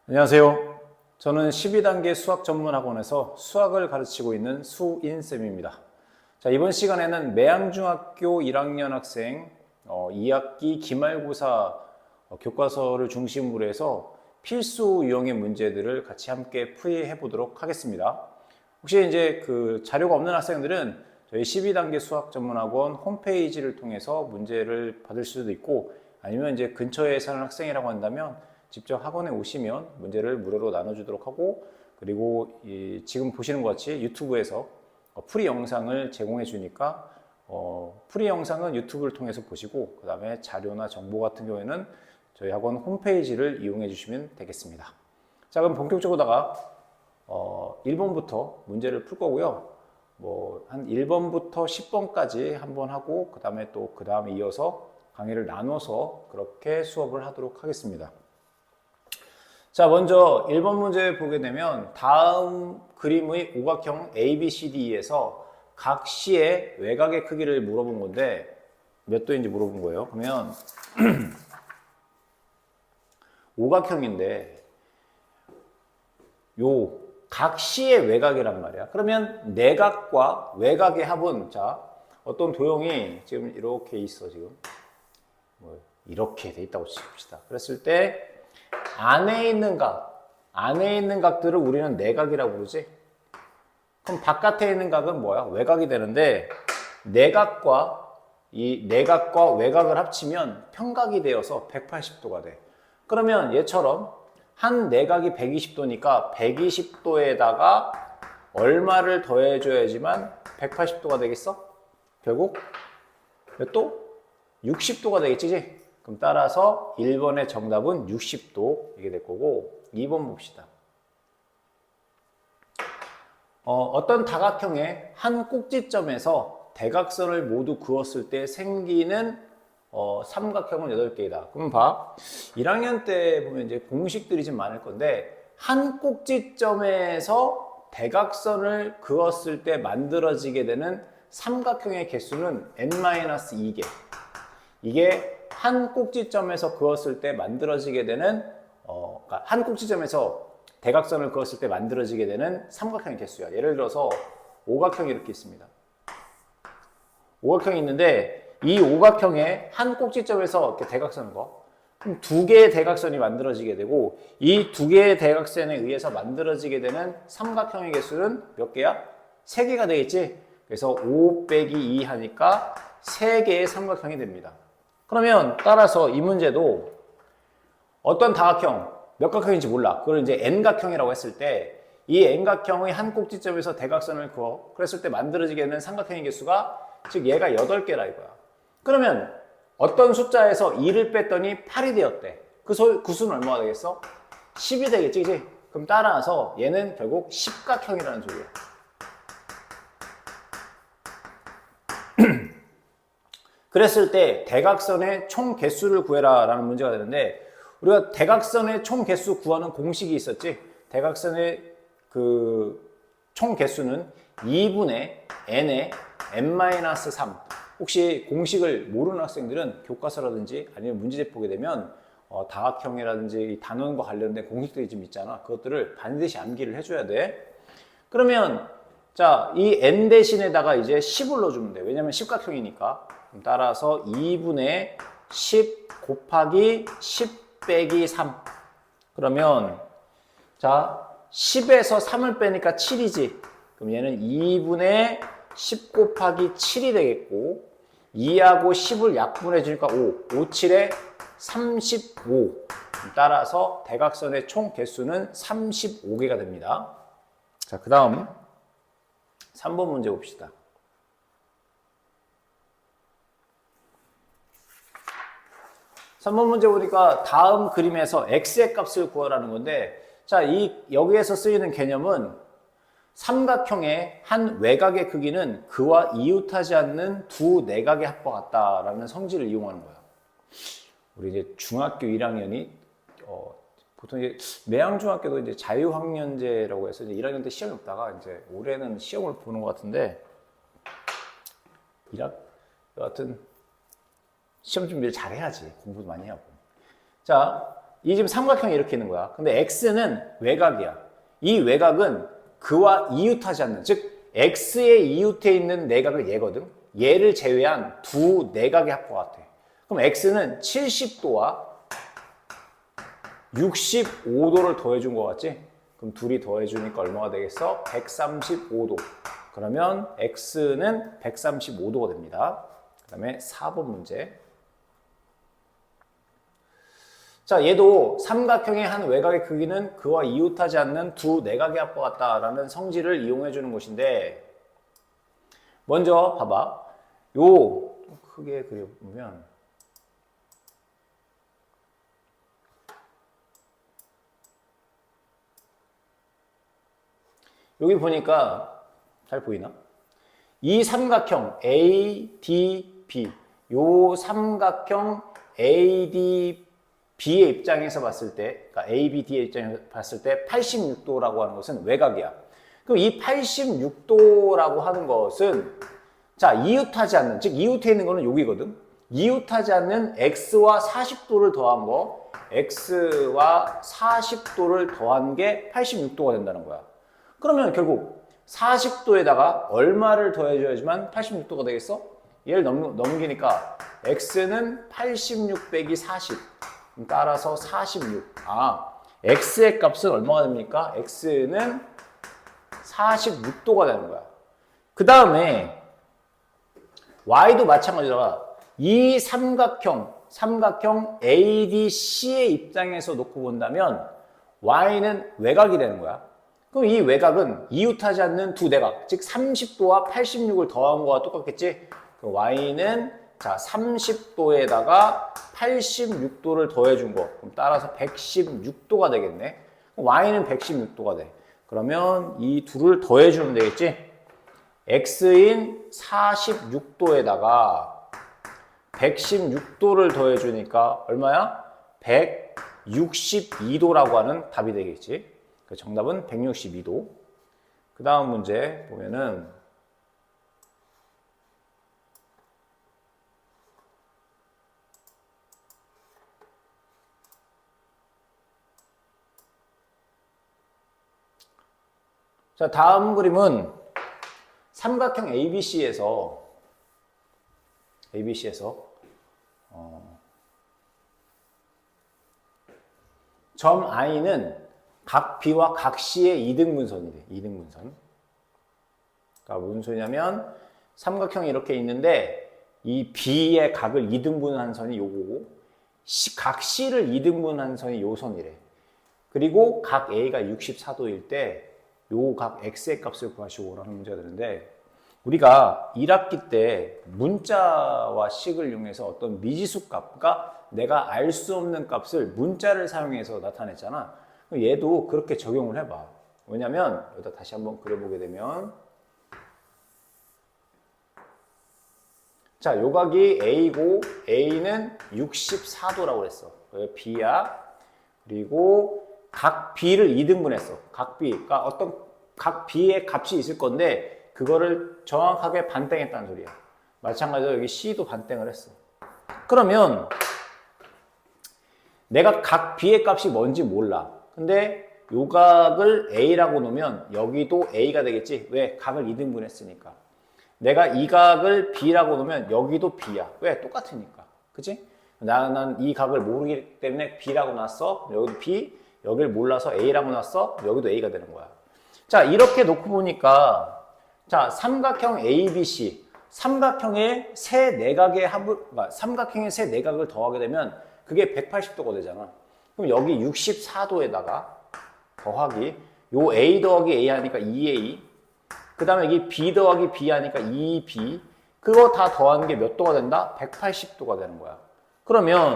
안녕하세요. 저는 12단계 수학 전문 학원에서 수학을 가르치고 있는 수인쌤입니다. 자, 이번 시간에는 매양중학교 1학년 학생 2학기 기말고사 교과서를 중심으로 해서 필수 유형의 문제들을 같이 함께 풀이해 보도록 하겠습니다. 혹시 이제 그 자료가 없는 학생들은 저희 12단계 수학 전문 학원 홈페이지를 통해서 문제를 받을 수도 있고, 아니면 이제 근처에 사는 학생이라고 한다면 직접 학원에 오시면 문제를 무료로 나눠주도록 하고, 그리고 지금 보시는 것 같이 유튜브에서 프리 영상을 제공해 주니까 프리 영상은 유튜브를 통해서 보시고, 그 다음에 자료나 정보 같은 경우에는 저희 학원 홈페이지를 이용해 주시면 되겠습니다. 자, 그럼 본격적으로다가 1번부터 문제를 풀 거고요. 한 1번부터 10번까지 한번 하고, 그 다음에 또 그 다음에 이어서 강의를 나눠서 그렇게 수업을 하도록 하겠습니다. 자, 먼저 1번 문제 보게 되면 다음 그림의 오각형 ABCD에서 각 C의 외곽의 크기를 물어본 건데, 몇 도인지 물어본 거예요. 그러면 오각형인데 요 각 C의 외곽이란 말이야. 그러면 내각과 외곽의 합은, 자, 어떤 도형이 지금 이렇게 있어. 지금 이렇게 돼 있다고 칩시다. 그랬을 때 안에 있는 각들을 우리는 내각이라고 부르지. 그럼 바깥에 있는 각은 뭐야? 외곽이 되는데, 내각과 외곽을 합치면 평각이 되어서 180도가 돼. 그러면 얘처럼 한 내각이 120도니까 120도에다가 얼마를 더해줘야지만 180도가 되겠어? 결국 몇 도? 60도가 되겠지? 그럼 따라서 1번의 정답은 60도 이게 될 거고, 2번 봅시다. 어떤 다각형의 한 꼭지점에서 대각선을 모두 그었을 때 생기는 삼각형은 8개이다. 그럼 봐. 1학년 때 보면 이제 공식들이 좀 많을 건데, 한 꼭지점에서 대각선을 그었을 때 만들어지게 되는 삼각형의 개수는 n-2개. 이게 한 꼭지점에서 그었을 때 만들어지게 되는 그러니까 한 꼭지점에서 대각선을 그었을 때 만들어지게 되는 삼각형의 개수야. 예를 들어서 오각형이 이렇게 있습니다. 오각형이 있는데, 이 오각형의 한 꼭지점에서 이렇게 대각선을 그어. 그럼 두 개의 대각선이 만들어지게 되고, 이 두 개의 대각선에 의해서 만들어지게 되는 삼각형의 개수는 몇 개야? 3개가 되겠지? 그래서 5 빼기 2 하니까 3개의 삼각형이 됩니다. 그러면 따라서 이 문제도 어떤 다각형, 몇 각형인지 몰라. 그걸 이제 N각형이라고 했을 때, 이 N각형의 한 꼭지점에서 대각선을 그어. 그랬을 때 만들어지게 되는 삼각형의 개수가, 즉 얘가 8개라 이거야. 그러면 어떤 숫자에서 2를 뺐더니 8이 되었대. 그 수는 얼마가 되겠어? 10이 되겠지, 그치? 그럼 따라서 얘는 결국 10각형이라는 소리야. 그랬을 때 대각선의 총 개수를 구해라 라는 문제가 되는데, 우리가 대각선의 총 개수 구하는 공식이 있었지. 대각선의 그 총 개수는 2분의 n의 n-3. 혹시 공식을 모르는 학생들은 교과서라든지 아니면 문제집 보게 되면 다각형이라든지 단원과 관련된 공식들이 좀 있잖아. 그것들을 반드시 암기를 해줘야 돼. 그러면 자, 이 n 대신에다가 이제 10을 넣어주면 돼. 왜냐면 10각형이니까. 따라서 2분의 10 곱하기 10 빼기 3. 그러면 자, 10에서 3을 빼니까 7이지. 그럼 얘는 2분의 10 곱하기 7이 되겠고, 2하고 10을 약분해 주니까 5. 5, 7에 35. 따라서 대각선의 총 개수는 35개가 됩니다. 자, 그 다음 3번 문제 봅시다. 3번 문제 보니까 다음 그림에서 x의 값을 구하라는 건데, 자, 여기에서 쓰이는 개념은 삼각형의 한 외곽의 크기는 그와 이웃하지 않는 두 내각의 합과 같다라는 성질을 이용하는 거야. 우리 이제 중학교 1학년이 보통 이제 매양중학교도 이제 자유학년제라고 해서 이제 1학년 때 시험이 없다가 이제 올해는 시험을 보는 것 같은데, 여하튼 시험 준비를 잘 해야지. 공부도 많이 하고. 자, 이 지금 삼각형이 이렇게 있는 거야. 근데 x는 외곽이야. 이 외곽은 그와 이웃하지 않는, 즉 x의 이웃에 있는 내각을 얘거든. 얘를 제외한 두 내각의 합과 같아. 그럼 x는 70도와 65도를 더해준 거 같지? 그럼 둘이 더해주니까 얼마가 되겠어? 135도. 그러면 x는 135도가 됩니다. 그 다음에 4번 문제. 자, 얘도 삼각형의 한 외곽의 크기는 그와 이웃하지 않는 두 내각의 합과 같다라는 성질을 이용해 주는 것인데, 먼저 봐봐. 요 크게 그려보면 여기 보니까 잘 보이나? 이 삼각형 ADB, 요 삼각형 ADB의 입장에서 봤을 때, 그러니까 ABD의 입장에서 봤을 때 86도라고 하는 것은 외곽이야. 그럼 이 86도라고 하는 것은, 자, 이웃하지 않는, 즉 이웃에 있는 거는 여기거든. 이웃하지 않는 x와 40도를 더한 거, x와 40도를 더한 게 86도가 된다는 거야. 그러면 결국 40도에다가 얼마를 더해줘야지만 86도가 되겠어? 얘를 넘기니까 x는 86 빼기 40. 따라서 46. x의 값은 얼마가 됩니까? x는 46도가 되는 거야. 그 다음에 y도 마찬가지다. 이 삼각형 ADC의 입장에서 놓고 본다면 y는 외곽이 되는 거야. 그럼 이 외곽은 이웃하지 않는 두 내각, 즉 30도와 86을 더한 거와 똑같겠지? 그럼 y는 자 30도에다가 86도를 더해준 거, 그럼 따라서 116도가 되겠네. 그럼 y는 116도가 돼. 그러면 이 둘을 더해주면 되겠지? x인 46도에다가 116도를 더해주니까 얼마야? 162도라고 하는 답이 되겠지? 정답은 162도. 그 다음 문제 보면은 자, 다음 그림은 삼각형 ABC에서 점 I는 각 B와 각 C의 이등분선이래. 이등분선. 그러니까 무슨 소리냐면 삼각형이 이렇게 있는데 이 B의 각을 이등분한 선이 요거고 각 C를 이등분한 선이 요 선이래. 그리고 각 A가 64도일 때 요 각 X의 값을 구하시오라는 문제가 되는데, 우리가 1학기 때 문자와 식을 이용해서 어떤 미지수 값, 그러니까 내가 알 수 없는 값을 문자를 사용해서 나타냈잖아. 얘도 그렇게 적용을 해봐. 왜냐면 여기다 다시 한번 그려보게 되면, 자, 요 각이 A고 A는 64도라고 그랬어. B야. 그리고 각 B를 2등분했어. 각 B. 그러니까 어떤 각 B의 값이 있을 건데 그거를 정확하게 반땡했다는 소리야. 마찬가지로 여기 C도 반땡을 했어. 그러면 내가 각 B의 값이 뭔지 몰라. 근데 요 각을 A라고 놓으면 여기도 A가 되겠지. 왜? 각을 2등분했으니까. 내가 이 각을 B라고 놓으면 여기도 B야. 왜? 똑같으니까. 그치? 나는 이 각을 모르기 때문에 B라고 놨어. 여기도 B. 여기를 몰라서 A라고 놨어. 여기도 A가 되는 거야. 자, 이렇게 놓고 보니까, 자, 삼각형 ABC, 삼각형의 세 내각의 삼각형의 세 내각을 더하게 되면 그게 180도가 되잖아. 그럼 여기 64도에다가 더하기, 요 A 더하기 A 하니까 2A, 그 다음에 여기 B 더하기 B 하니까 2B, 그거 다 더하는 게 몇 도가 된다? 180도가 되는 거야. 그러면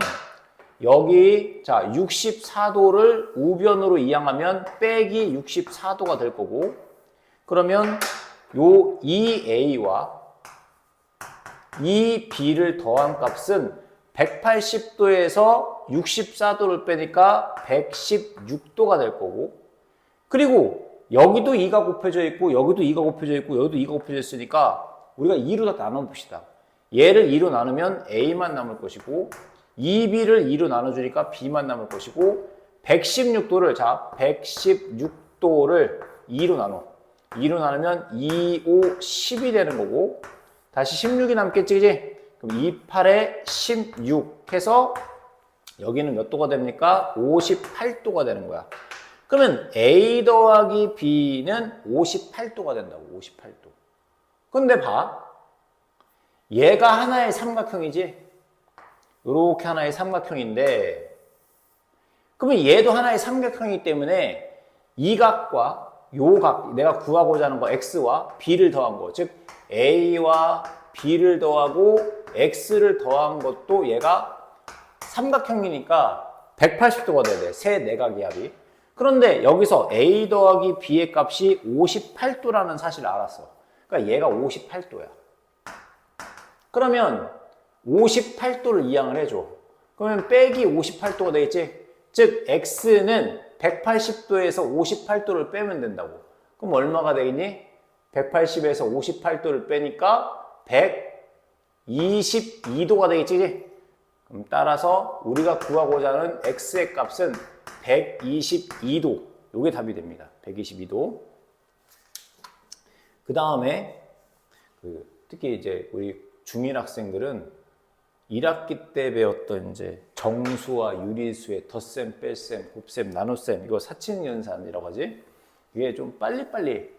여기 자 64도를 우변으로 이항하면 빼기 64도가 될 거고, 그러면 요 2A와 2B를 더한 값은 180도에서 64도를 빼니까 116도가 될 거고, 그리고 여기도 2가 곱해져 있고 여기도 2가 곱해져 있고 여기도 2가 곱해져 있으니까 우리가 2로 다 나눠 봅시다. 얘를 2로 나누면 A만 남을 것이고 2b를 2로 나눠주니까 b만 남을 것이고 116도를 자 116도를 2로 나눠 2로 나누면 2, 5, 10이 되는 거고 다시 16이 남겠지 그지? 그럼 2, 8에 16 해서 여기는 몇 도가 됩니까? 58도가 되는 거야. 그러면 A 더하기 B는 58도가 된다고 58도. 근데 봐. 얘가 하나의 삼각형이지? 이렇게 하나의 삼각형인데 그러면 얘도 하나의 삼각형이기 때문에 이 각과 요 각, 내가 구하고자 하는 거 X와 B를 더한 거, 즉 A와 B를 더하고 X를 더한 것도 얘가 삼각형이니까 180도가 돼야 돼. 세 내각의 합이. 그런데 여기서 A 더하기 B의 값이 58도라는 사실을 알았어. 그러니까 얘가 58도야. 그러면 58도를 이항을 해줘. 그러면 빼기 58도가 되겠지? 즉 X는 180도에서 58도를 빼면 된다고. 그럼 얼마가 되겠니? 180에서 58도를 빼니까 122도가 되겠지? 그럼 따라서 우리가 구하고자 하는 X의 값은 122도. 이게 답이 됩니다. 122도. 그 다음에 특히 이제 우리 중1 학생들은 1학기 때 배웠던 이제 정수와 유리수의 덧셈, 뺄셈, 곱셈, 나눗셈, 이거 사칙연산이라고 하지. 이게 좀 빨리빨리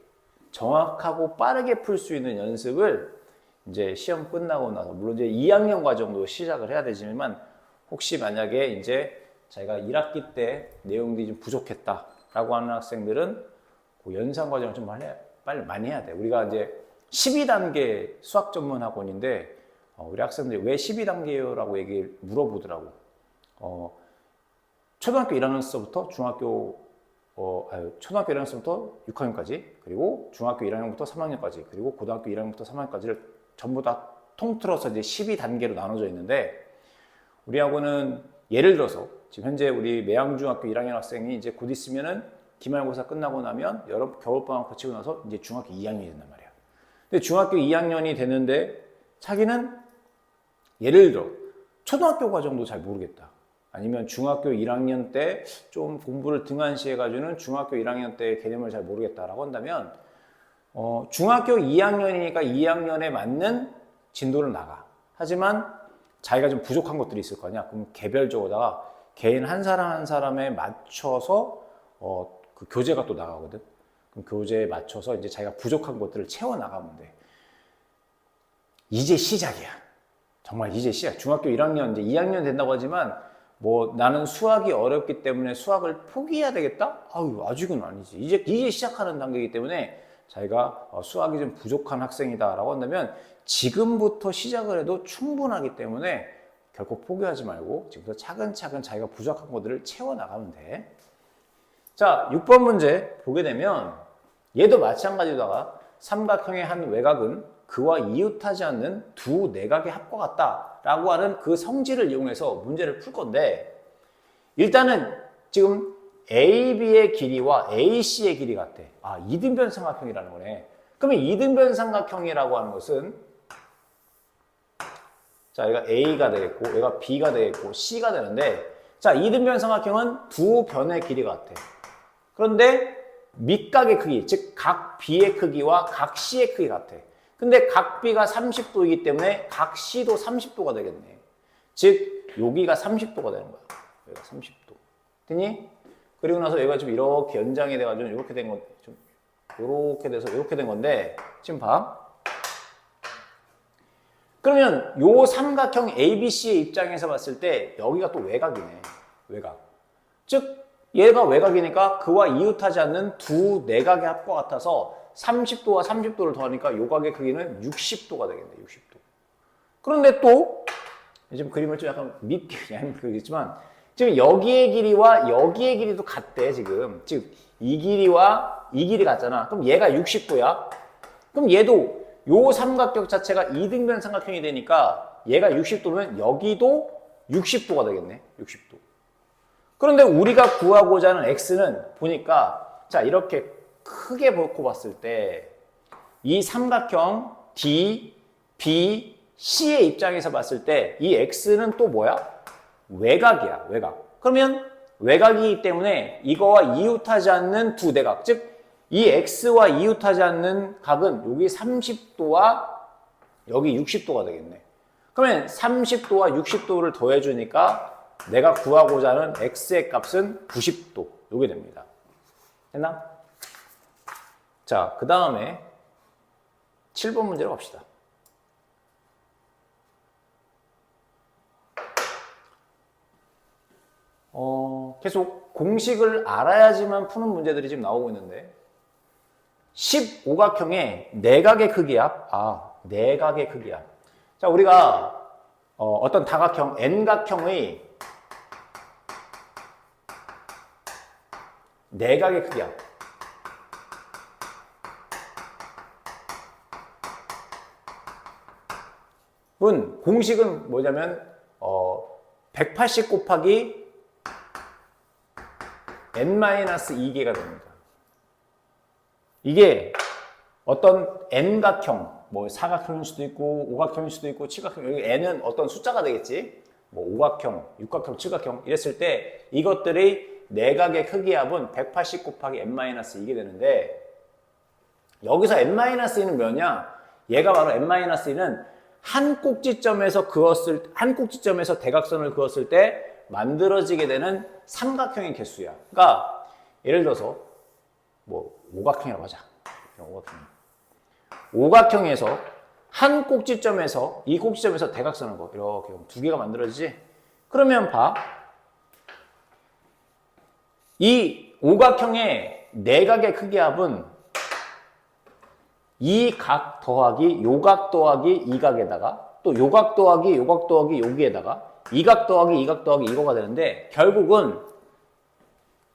정확하고 빠르게 풀 수 있는 연습을 이제 시험 끝나고 나서 물론 이제 2학년 과정도 시작을 해야 되지만 혹시 만약에 이제 자기가 1학기 때 내용들이 좀 부족했다라고 하는 학생들은 그 연산 과정을 좀 빨리 많이 해야 돼. 우리가 이제 12단계 수학 전문 학원인데 우리 학생들이 왜 12단계요라고 얘기를 물어보더라고. 초등학교 1학년서부터 초등학교 1학년서부터 6학년까지 그리고 중학교 1학년부터 3학년까지 그리고 고등학교 1학년부터 3학년까지를 전부 다 통틀어서 이제 12단계로 나눠져 있는데 우리 학원은 예를 들어서 지금 현재 우리 매양중학교 1학년 학생이 이제 곧 있으면은 기말고사 끝나고 나면 겨울방학 거치고 나서 이제 중학교 2학년이 된단 말이야. 근데 중학교 2학년이 되는데 자기는 예를 들어 초등학교 과정도 잘 모르겠다. 아니면 중학교 1학년 때 좀 공부를 등한시해가지고는 중학교 1학년 때 개념을 잘 모르겠다라고 한다면 중학교 2학년이니까 2학년에 맞는 진도를 나가. 하지만 자기가 좀 부족한 것들이 있을 거 아니야. 그럼 개별적으로다가 개인 한 사람 한 사람에 맞춰서 그 교재가 또 나가거든. 그럼 교재에 맞춰서 이제 자기가 부족한 것들을 채워 나가면 돼. 이제 시작이야. 정말 이제 시작. 중학교 1학년 이제 2학년 된다고 하지만 뭐 나는 수학이 어렵기 때문에 수학을 포기해야 되겠다? 아유, 아직은 아니지. 이제 시작하는 단계이기 때문에 자기가 수학이 좀 부족한 학생이다라고 한다면 지금부터 시작을 해도 충분하기 때문에 결코 포기하지 말고 지금부터 차근차근 자기가 부족한 것들을 채워나가면 돼. 자, 6번 문제 보게 되면 얘도 마찬가지로다가 삼각형의 한 외곽은 그와 이웃하지 않는 두 내각의 합과 같다라고 하는 그 성질을 이용해서 문제를 풀 건데 일단은 지금 AB의 길이와 AC의 길이 같아. 아, 이등변 삼각형이라는 거네. 그러면 이등변 삼각형이라고 하는 것은 자, 얘가 A가 되겠고 얘가 B가 되겠고 C가 되는데 자, 이등변 삼각형은 두 변의 길이가 같아. 그런데 밑각의 크기, 즉 각 B의 크기와 각 C의 크기 같아. 근데 각 B가 30도이기 때문에 각 C도 30도가 되겠네. 즉 여기가 30도가 되는 거야. 여기가 30도. 됐니? 그리고 나서 얘가 좀 이렇게 연장이 돼가지고 이렇게 된 거, 좀 이렇게 돼서 이렇게 된 건데 지금 봐. 그러면 요 삼각형 ABC의 입장에서 봤을 때 여기가 또 외곽이네. 외곽. 즉 얘가 외곽이니까 그와 이웃하지 않는 두 내각의 합과 같아서 30도와 30도를 더하니까 요각의 크기는 60도가 되겠네. 60도. 그런데 또 지금 그림을 좀 약간 밉게 그리겠지만 지금 여기의 길이와 여기의 길이도 같대. 지금 이 길이와 이 길이 같잖아. 그럼 얘가 60도야. 그럼 얘도 요 삼각형 자체가 이등변 삼각형이 되니까 얘가 60도면 여기도 60도가 되겠네. 60도. 그런데 우리가 구하고자 하는 x는 보니까 자 이렇게 크게 놓고 봤을 때 이 삼각형 D, B, C의 입장에서 봤을 때 이 x는 또 뭐야? 외곽이야, 외곽. 그러면 외곽이기 때문에 이거와 이웃하지 않는 두 대각, 즉 이 x와 이웃하지 않는 각은 여기 30도와 여기 60도가 되겠네. 그러면 30도와 60도를 더해주니까 내가 구하고자 하는 x의 값은 90도. 요게 됩니다. 됐나? 자, 그 다음에 7번 문제로 갑시다. 계속 공식을 알아야지만 푸는 문제들이 지금 나오고 있는데 15각형의 내각의 크기야. 내각의 크기야. 자, 우리가 어떤 다각형 n각형의 내각의 크기야. 공식은 뭐냐면 180 곱하기 n-2개가 됩니다. 이게 어떤 n각형, 뭐 사각형일 수도 있고 오각형일 수도 있고 칠각형, 여기 n은 어떤 숫자가 되겠지. 뭐 오각형, 육각형, 칠각형 이랬을 때 이것들의 내각의 크기 합은 180 곱하기 n-2게 되는데 여기서 n-2는 뭐냐? 얘가 바로 n-2는 한 꼭지점에서 대각선을 그었을 때 만들어지게 되는 삼각형의 개수야. 그러니까 예를 들어서 뭐 오각형이라고 하자. 오각형에서 한 꼭지점에서 이 꼭지점에서 대각선을 그어. 이렇게 두 개가 만들어지지. 그러면 봐. 이 오각형의 내각의 크기 합은 이 각 더하기 요각 더하기 이 각에다가 또 요각 더하기 요각 더하기 여기에다가 이 각 더하기 이 각 더하기 이거가 되는데 결국은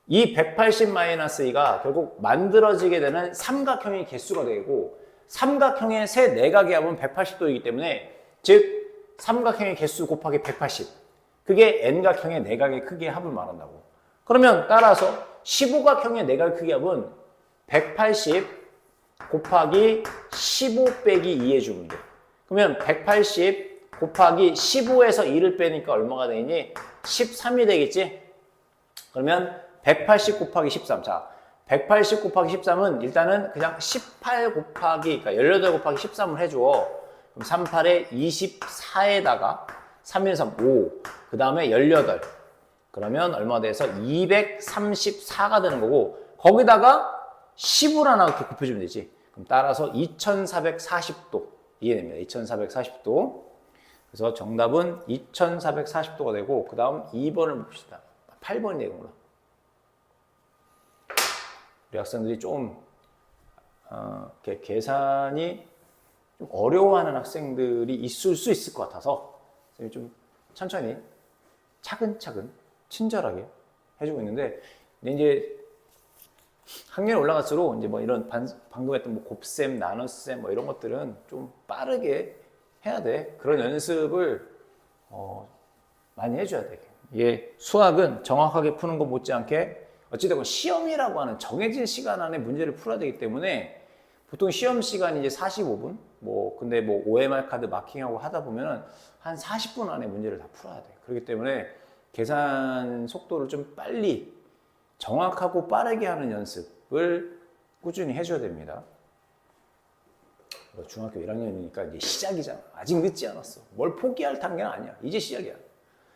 이 180-2가 결국 만들어지게 되는 삼각형의 개수가 되고 삼각형의 세 내각의 합은 180도이기 때문에 즉 삼각형의 개수 곱하기 180 그게 n각형의 내각의 크기의 합을 말한다고. 그러면 따라서 15각형의 내각의 크기 합은 180 곱하기 15 빼기 2 해주면 돼. 그러면 180 곱하기 15에서 2를 빼니까 얼마가 되니? 13이 되겠지? 그러면 180 곱하기 13. 자, 180 곱하기 13은 일단은 그냥 18 곱하기, 그러니까 18 곱하기 13을 해줘. 그럼 38에 24에다가 3일 3, 5. 그 다음에 18. 그러면 얼마 돼서 234가 되는 거고, 거기다가 10을 하나 이렇게 곱해주면 되지. 그럼 따라서 2440도. 이해됩니다. 2440도. 그래서 정답은 2440도가 되고, 그 다음 2번을 봅시다. 8번이 되는구나. 우리 학생들이 좀, 계산이 좀 어려워하는 학생들이 있을 수 있을 것 같아서, 좀 천천히, 차근차근, 친절하게 해주고 있는데, 근데 이제 학년이 올라갈수록 이제 뭐 이런 방금 했던 뭐 곱셈, 나눗셈 뭐 이런 것들은 좀 빠르게 해야 돼. 그런 연습을 많이 해줘야 돼. 이게 수학은 정확하게 푸는 것 못지않게 어찌됐건 시험이라고 하는 정해진 시간 안에 문제를 풀어야 되기 때문에 보통 시험 시간이 이제 45분? 뭐 근데 뭐 OMR 카드 마킹하고 하다 보면은 한 40분 안에 문제를 다 풀어야 돼. 그렇기 때문에 계산 속도를 좀 빨리 정확하고 빠르게 하는 연습을 꾸준히 해줘야 됩니다. 중학교 1학년이니까 이제 시작이잖아. 아직 늦지 않았어. 뭘 포기할 단계는 아니야. 이제 시작이야.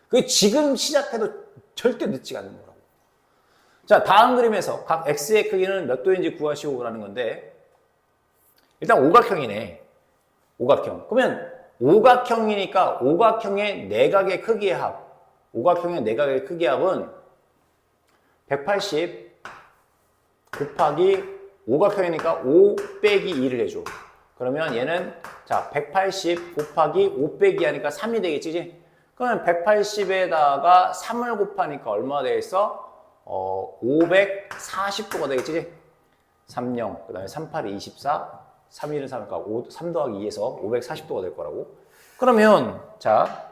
그 지금 시작해도 절대 늦지 않는 거라고. 자, 다음 그림에서 각 x의 크기는 몇 도인지 구하시오라는 건데 일단 오각형이네. 오각형. 그러면 오각형이니까 오각형의 내각의 크기의 합. 오각형의 내각의 크기의 합은 180 곱하기 오각형이니까 5 빼기 2를 해줘. 그러면 얘는 자 180 곱하기 5 빼기 하니까 3이 되겠지? 그러면 180에다가 3을 곱하니까 얼마가 되겠어? 540도가 되겠지? 30, 그 다음에 38이 24, 3일은 3, 그러니까 3 더하기 2에서 540도가 될 거라고. 그러면 자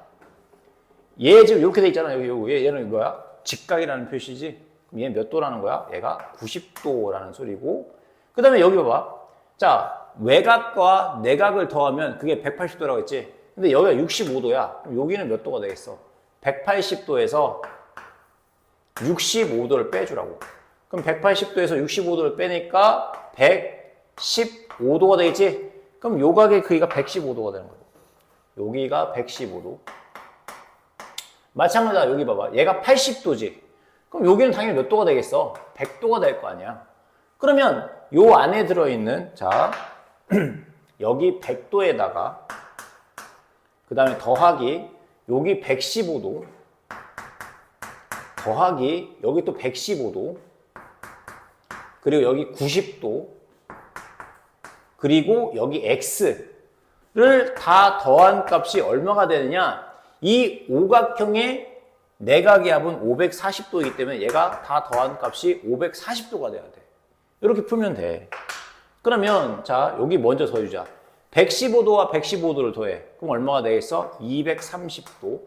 얘 지금 이렇게 돼 있잖아. 얘는 뭐야? 직각이라는 표시지? 그럼 얘는 몇 도라는 거야? 얘가 90도라는 소리고. 그 다음에 여기 봐봐. 자, 외곽과 내각을 더하면 그게 180도라고 했지? 근데 여기가 65도야. 그럼 여기는 몇 도가 되겠어? 180도에서 65도를 빼주라고. 그럼 180도에서 65도를 빼니까 115도가 되겠지? 그럼 요 각의 크기가 115도가 되는 거예요. 여기가 115도. 마찬가지다. 여기 봐봐. 얘가 80도지. 그럼 여기는 당연히 몇 도가 되겠어? 100도가 될 거 아니야. 그러면 요 안에 들어있는, 자, 여기 100도에다가, 그 다음에 더하기, 여기 115도, 더하기, 여기 또 115도, 그리고 여기 90도, 그리고 여기 x를 다 더한 값이 얼마가 되느냐? 이 오각형의 내각의 합은 540도이기 때문에 얘가 다 더한 값이 540도가 돼야 돼. 이렇게 풀면 돼. 그러면 자, 여기 먼저 더해주자. 115도와 115도를 더해. 그럼 얼마가 되겠어? 230도.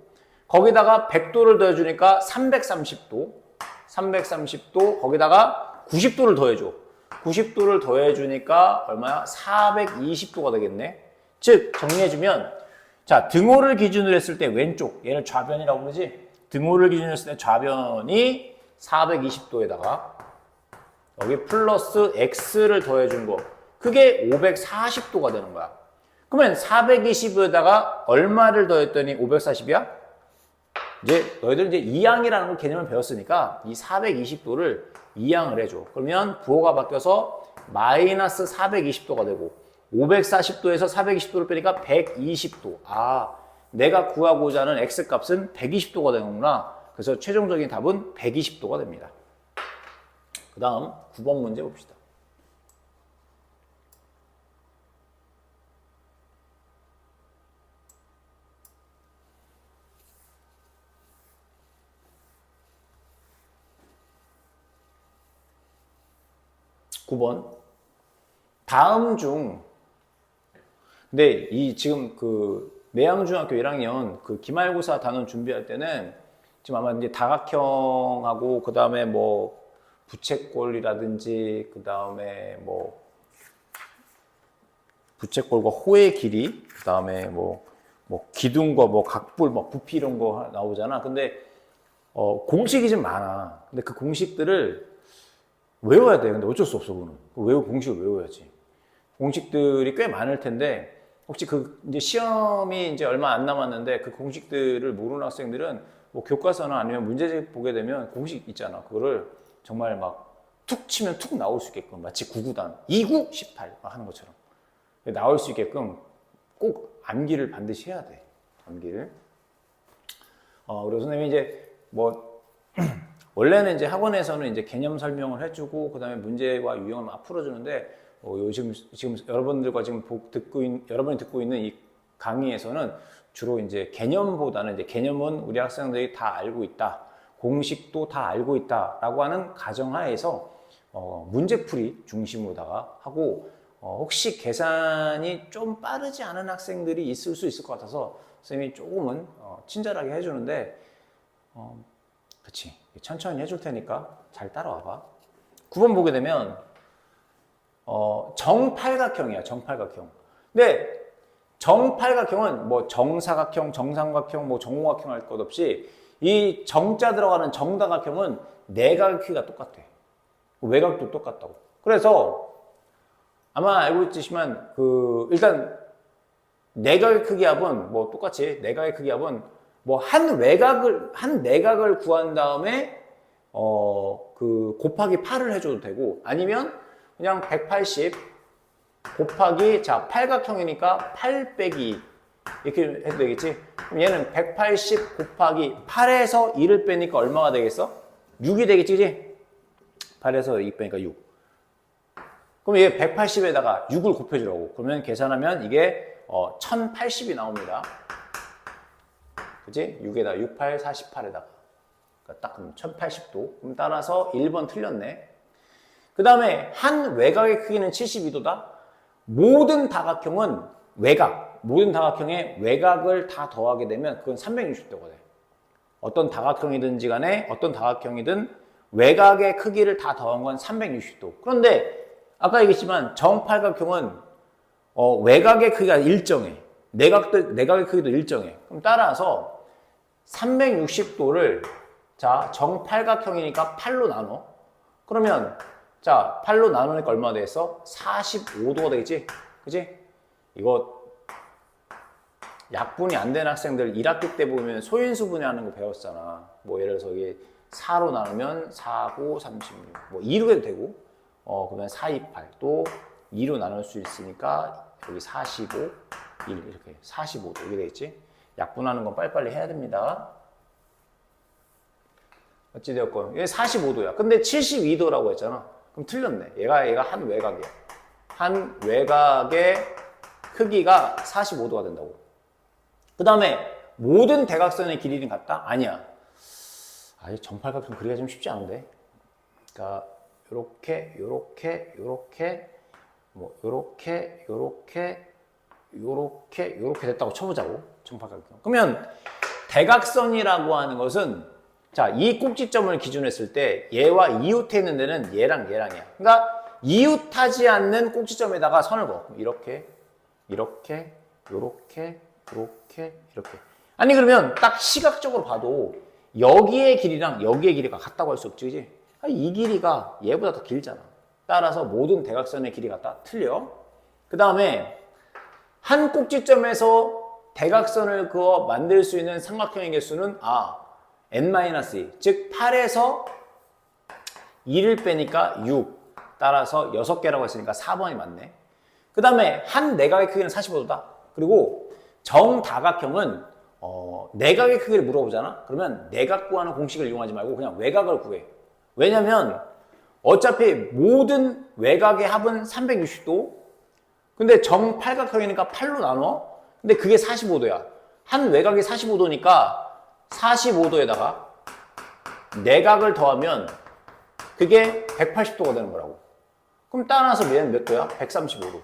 거기다가 100도를 더해주니까 330도. 330도. 거기다가 90도를 더해줘. 90도를 더해주니까 얼마야? 420도가 되겠네. 즉, 정리해주면, 자, 등호를 기준으로 했을 때 왼쪽, 얘를 좌변이라고 그러지? 등호를 기준으로 했을 때 좌변이 420도에다가 여기 플러스 x를 더해준 거, 그게 540도가 되는 거야. 그러면 420에다가 얼마를 더했더니 540이야? 이제 너희들 이제 이항이라는 걸 개념을 배웠으니까 이 420도를 이항을 해줘. 그러면 부호가 바뀌어서 마이너스 420도가 되고 540도에서 420도를 빼니까 120도. 아, 내가 구하고자 하는 x값은 120도가 되는구나. 그래서 최종적인 답은 120도가 됩니다. 그 다음 9번 문제 봅시다. 다음 중, 근데 이 지금 그 매양중학교 1학년 그 기말고사 단원 준비할 때는 지금 아마 이제 다각형하고 그 다음에 뭐 부채꼴이라든지 그 다음에 뭐 부채꼴과 호의 길이, 그 다음에 뭐 기둥과 뭐 각불, 뭐 부피 이런 거 나오잖아. 근데 공식이 좀 많아. 근데 그 공식들을 외워야 돼. 근데 어쩔 수 없어, 그거는. 공식을 외워야지. 공식들이 꽤 많을 텐데, 혹시 이제 시험이 이제 얼마 안 남았는데, 그 공식들을 모르는 학생들은 뭐 교과서나 아니면 문제집 보게 되면 공식 있잖아. 그거를 정말 막 툭 치면 툭 나올 수 있게끔, 마치 9구단, 29, 18 하는 것처럼. 나올 수 있게끔 꼭 암기를 반드시 해야 돼. 암기를. 그리고 선생님이 이제 뭐, 원래는 이제 학원에서는 이제 개념 설명을 해주고, 그 다음에 문제와 유형을 막 풀어주는데, 지금 여러분들과 지금 여러분이 듣고 있는 이 강의에서는 주로 이제 개념보다는 이제 개념은 우리 학생들이 다 알고 있다. 공식도 다 알고 있다라고 하는 가정하에서 문제풀이 중심으로다가 하고, 혹시 계산이 좀 빠르지 않은 학생들이 있을 수 있을 것 같아서 선생님이 조금은 친절하게 해주는데, 그치, 천천히 해줄 테니까 잘 따라와봐. 9번 보게 되면 정팔각형이야. 정팔각형. 근데 정팔각형은 뭐 정사각형, 정삼각형, 뭐 정오각형 할 것 없이 이 정자 들어가는 정다각형은 내각의 크기가 똑같아. 외곽도 똑같다고. 그래서 아마 알고 있지만 일단 내각의 크기 합은 뭐 똑같이 내각의 크기 합은 뭐 한 내각을 구한 다음에 곱하기 8을 해줘도 되고, 아니면 그냥 180 곱하기, 자, 팔각형이니까 8 빼기 이렇게 해도 되겠지? 그럼 얘는 180 곱하기 8에서 2를 빼니까 얼마가 되겠어? 6이 되겠지, 그지? 8에서 2 빼니까 6. 그럼 얘 180에다가 6을 곱해주라고. 그러면 계산하면 이게 1080이 나옵니다. 그지? 6에다 6, 8, 48에다가. 그러니까 딱 그럼 1080도. 그럼 따라서 1번 틀렸네. 그 다음에 한 외곽의 크기는 72도다. 모든 다각형은 모든 다각형의 외곽을 다 더하게 되면 그건 360도가 돼. 어떤 다각형이든지 간에 어떤 다각형이든 외곽의 크기를 다 더한 건 360도. 그런데 아까 얘기했지만 정팔각형은 외곽의 크기가 일정해. 내각의 크기도 일정해. 그럼 따라서 360도를 자, 정팔각형이니까 8로 나눠. 그러면 자, 8로 나누니까 얼마 되겠어? 45도가 되겠지? 그지? 이거 약분이 안 된 학생들 1학기 때 보면 소인수 분해하는 거 배웠잖아. 뭐 예를 들어서 이게 4로 나누면 4, 9, 36. 뭐 2로 해도 되고, 그러면 4, 2, 8. 또 2로 나눌 수 있으니까 여기 45, 1 이렇게 45도 이렇게 되겠지? 약분하는 건 빨리빨리 해야 됩니다. 어찌되었건 이게 45도야. 근데 72도라고 했잖아. 그럼 틀렸네. 얘가 한 외곽이야. 한 외곽의 크기가 45도가 된다고. 그 다음에 모든 대각선의 길이는 같다? 아니야. 정팔각형 그리기가 좀 쉽지 않은데. 그러니까 요렇게 뭐 요렇게 됐다고 쳐보자고. 정팔각형. 그러면 대각선이라고 하는 것은 자, 이 꼭지점을 기준으로 했을 때 얘와 이웃해 있는 데는 얘랑이야. 그러니까 이웃하지 않는 꼭지점에다가 선을 그어. 이렇게. 아니 그러면 딱 시각적으로 봐도 여기의 길이랑 여기의 길이가 같다고 할 수 없지, 그지? 이 길이가 얘보다 더 길잖아. 따라서 모든 대각선의 길이가 다 틀려. 그 다음에 한 꼭지점에서 대각선을 그어 만들 수 있는 삼각형의 개수는 n-2, 즉 8에서 2를 빼니까 6. 따라서 6개라고 했으니까 4번이 맞네. 그 다음에 한 내각의 크기는 45도다. 그리고 정다각형은 내각의 크기를 물어보잖아. 그러면 내각 구하는 공식을 이용하지 말고 그냥 외곽을 구해. 왜냐면 어차피 모든 외곽의 합은 360도. 근데 정팔각형이니까 8로 나눠. 근데 그게 45도야. 한 외곽이 45도니까 45도에다가 내각을 더하면 그게 180도가 되는 거라고. 그럼 따라서 얘는 몇 도야? 135도.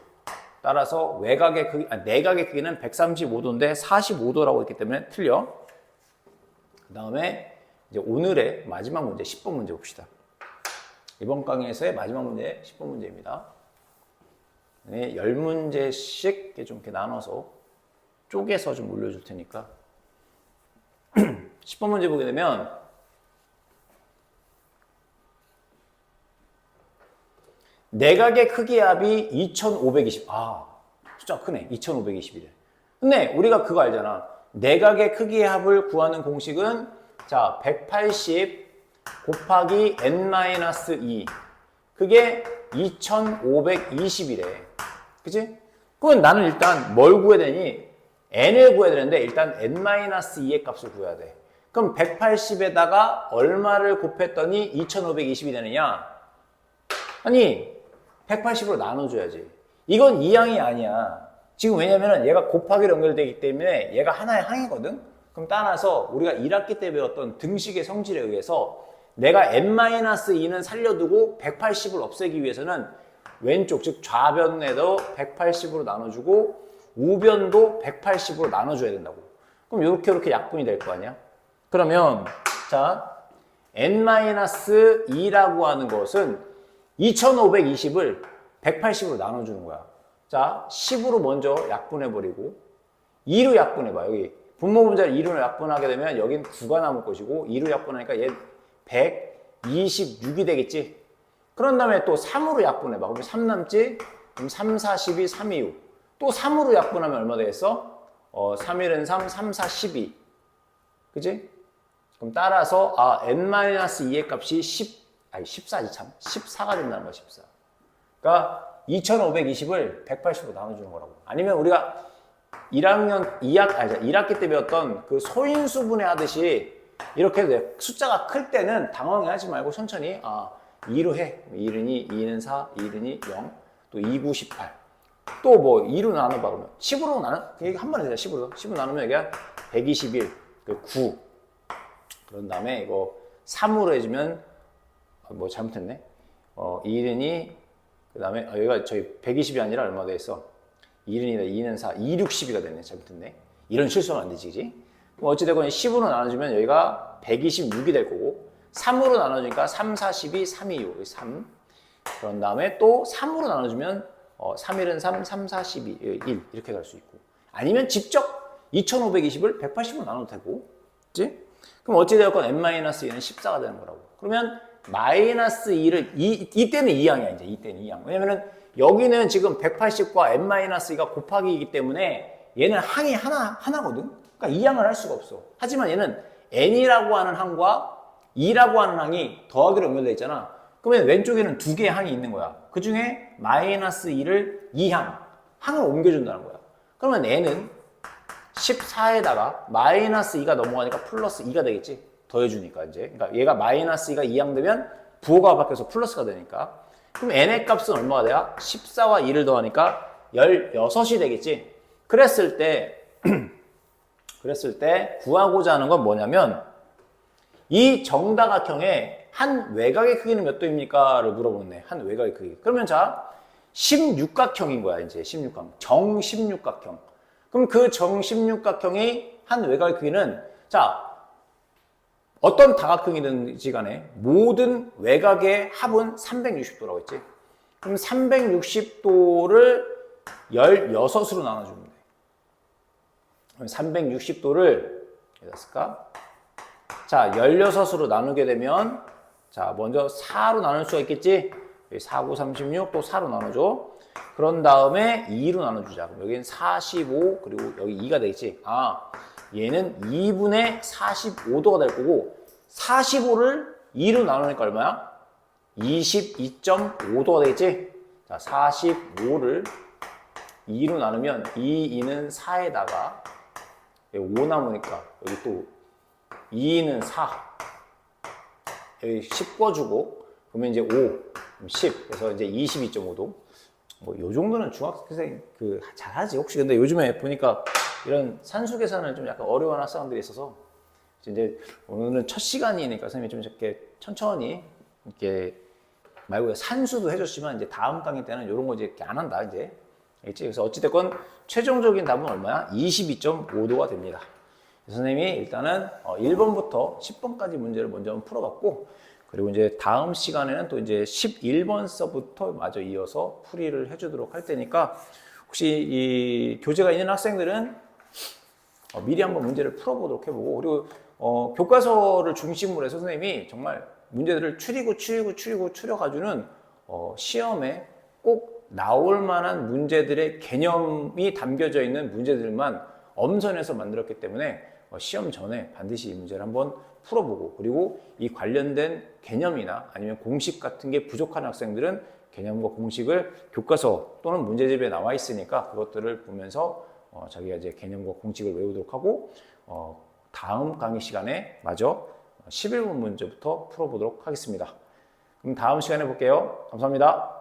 따라서 외곽의 크기, 내각의 크기는 135도인데 45도라고 했기 때문에 틀려. 그 다음에 이제 오늘의 마지막 문제, 10번 문제 봅시다. 이번 강의에서의 마지막 문제, 10번 문제입니다. 네, 10문제씩 좀 이렇게 나눠서 쪼개서 좀 올려줄 테니까 10번 문제 보게 되면 내각의 크기의 합이 2520. 숫자 크네. 2521이래. 근데 우리가 그거 알잖아. 내각의 크기의 합을 구하는 공식은 자, 180 곱하기 n-2. 그게 2520이래. 그치? 그럼 나는 일단 뭘 구해야 되니? n을 구해야 되는데 일단 n-2의 값을 구해야 돼. 그럼 180에다가 얼마를 곱했더니 2520이 되느냐? 아니 180으로 나눠줘야지. 이건 2항이 아니야. 지금 왜냐면은 얘가 곱하기로 연결되기 때문에 얘가 하나의 항이거든? 그럼 따라서 우리가 1학기 때 배웠던 등식의 성질에 의해서 내가 n-2는 살려두고 180을 없애기 위해서는 왼쪽, 즉 좌변에도 180으로 나눠주고 우변도 180으로 나눠줘야 된다고. 그럼 이렇게 약분이 될 거 아니야? 그러면 자 n-2라고 하는 것은 2520을 180으로 나눠주는 거야. 자, 10으로 먼저 약분해버리고 2로 약분해봐. 여기 분모 분자를 2로 약분하게 되면 여긴 9가 남을 것이고 2로 약분하니까 얘 126이 되겠지. 그런 다음에 또 3으로 약분해봐. 그럼 3 남지? 그럼 3, 4, 12, 3, 2, 6. 또 3으로 약분하면 얼마 되겠어? 3, 1은 3, 3, 4, 12. 그치? 그럼 따라서 n-2의 값이 14지 참. 14가 된다는 거야, 14. 그러니까 2520을 180으로 나눠주는 거라고. 아니면 우리가 1학기 때 배웠던 그 소인수분해 하듯이 이렇게 해도 돼. 숫자가 클 때는 당황하지 말고 천천히 2로 해. 1은 2, 2는 4, 1은 2, 0, 또 2, 9, 18. 또 뭐 2로 나눠봐 그러면 10으로 한 번에 되자. 10으로 나누면 여기가 121, 9. 그런 다음에 이거 3으로 해주면 뭐 잘못했네. 1은 2, 그 다음에 여기가 저희 120이 아니라 얼마 되겠어? 1은 2다, 2는 4, 2, 6, 12가 됐네. 잘못했네. 이런 실수하면 안 되지, 그지? 어찌되건 10으로 나눠주면 여기가 126이 될 거고 3으로 나눠주니까 3, 4, 12, 3, 2, 6, 3. 그런 다음에 또 3으로 나눠주면 3, 1은 3, 3, 4, 12, 1 이렇게 갈 수 있고 아니면 직접 2520을 180으로 나눠도 되고 맞지? 그럼 어찌되었건 n-2는 14가 되는 거라고. 그러면 마이너스 2를 이때는 2항이야. 이제 이때는 2항. 왜냐면은 여기는 지금 180과 n-2가 곱하기이기 때문에 얘는 항이 하나거든. 그러니까 2항을 할 수가 없어. 하지만 얘는 n이라고 하는 항과 2라고 하는 항이 더하기로 연결되어 있잖아. 그러면 왼쪽에는 두 개의 항이 있는 거야. 그 중에 마이너스 2를 2항, 항을 옮겨준다는 거야. 그러면 n은 14에다가 마이너스 2가 넘어가니까 플러스 2가 되겠지. 더해주니까 이제. 그러니까 얘가 마이너스 2가 2항 되면 부호가 바뀌어서 플러스가 되니까. 그럼 n의 값은 얼마가 돼야? 14와 2를 더하니까 16이 되겠지. 그랬을 때 구하고자 하는 건 뭐냐면 이 정다각형의 한 외곽의 크기는 몇 도입니까?를 물어보네. 한 외곽의 크기. 그러면 자 16각형인 거야. 이제 16각형. 정16각형. 그럼 그 정16각형의 한 외곽의 크기는 자 어떤 다각형이든지 간에 모든 외곽의 합은 360도라고 했지. 그럼 360도를 16으로 나눠주면 돼. 그럼 360도를 어떻을까? 자, 16으로 나누게 되면 자, 먼저 4로 나눌 수가 있겠지? 4, 9, 36, 또 4로 나눠줘. 그런 다음에 2로 나눠주자. 그럼 여기는 45, 그리고 여기 2가 되겠지? 아, 얘는 2분의 45도가 될 거고 45를 2로 나누니까 얼마야? 22.5도가 되겠지? 자, 45를 2로 나누면 2는 4에다가 5 남으니까 여기 또 2는 4 여기 10 꺼주고 그러면 이제 5 10 그래서 이제 22.5도 뭐 요 정도는 중학생 잘하지. 혹시 근데 요즘에 보니까 이런 산수 계산을 좀 약간 어려워하는 학생들이 있어서 이제 오늘은 첫 시간이니까 선생님이 좀 이렇게 천천히 이렇게 말고 산수도 해줬지만 이제 다음 강의 때는 이런 거 이제 이렇게 안 한다 이제. 알겠지? 그래서 어찌됐건 최종적인 답은 얼마야? 22.5도가 됩니다. 선생님이 일단은 1번부터 10번까지 문제를 먼저 한번 풀어봤고, 그리고 이제 다음 시간에는 또 이제 11번서부터 마저 이어서 풀이를 해주도록 할 테니까, 혹시 이 교재가 있는 학생들은 미리 한번 문제를 풀어보도록 해보고, 그리고 교과서를 중심으로 해서 선생님이 정말 문제들을 추려가지고는 시험에 꼭 나올 만한 문제들의 개념이 담겨져 있는 문제들만 엄선해서 만들었기 때문에 시험 전에 반드시 이 문제를 한번 풀어보고, 그리고 이 관련된 개념이나 아니면 공식 같은 게 부족한 학생들은 개념과 공식을 교과서 또는 문제집에 나와 있으니까 그것들을 보면서 자기가 이제 개념과 공식을 외우도록 하고, 다음 강의 시간에 마저 11번 문제부터 풀어보도록 하겠습니다. 그럼 다음 시간에 볼게요. 감사합니다.